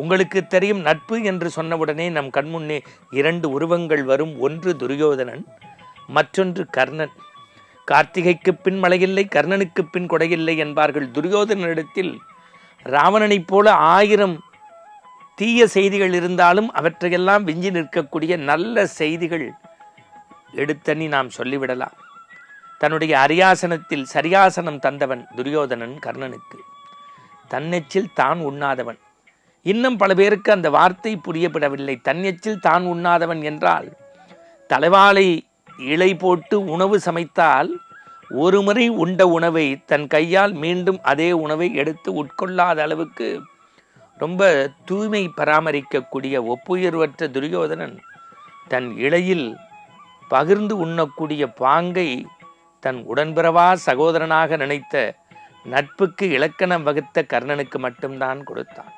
உங்களுக்கு தெரியும், நட்பு என்று சொன்னவுடனே நம் கண்முன்னே இரண்டு உருவங்கள் வரும். ஒன்று துரியோதனன், மற்றொன்று கர்ணன். கார்த்திகைக்கு பின் மழையில்லை, கர்ணனுக்கு பின் கொடையில்லை என்பார்கள். துரியோதனிடத்தில் ராவணனைப் போல 1000 தீய செய்திகள் இருந்தாலும் அவற்றையெல்லாம் விஞ்சி நிற்கக்கூடிய நல்ல செய்திகள் எடுத்தனி நாம் சொல்லிவிடலாம். தன்னுடைய அரியாசனத்தில் சரியாசனம் தந்தவன் துரியோதனன் கர்ணனுக்கு. தன்னெச்சில் தான் உண்ணாதவன். இன்னும் பல பேருக்கு அந்த வார்த்தை புரியப்படவில்லை. தன்னெச்சில் தான் உண்ணாதவன் என்றால், தலைவாளை இலை போட்டு உணவு சமைத்தால் ஒரு முறை உண்ட உணவை தன் கையால் மீண்டும் அதே உணவை எடுத்து உட்கொள்ளாத அளவுக்கு ரொம்ப தூய்மை பராமரிக்கக்கூடிய ஒப்புயர்வற்ற துரியோதனன் தன் இலையில் பகிர்ந்து உண்ணக்கூடிய பாங்கை தன் உடன்பிறவா சகோதரனாக நினைத்த, நட்புக்கு இலக்கணம் வகுத்த கர்ணனுக்கு மட்டும்தான் கொடுத்தான்.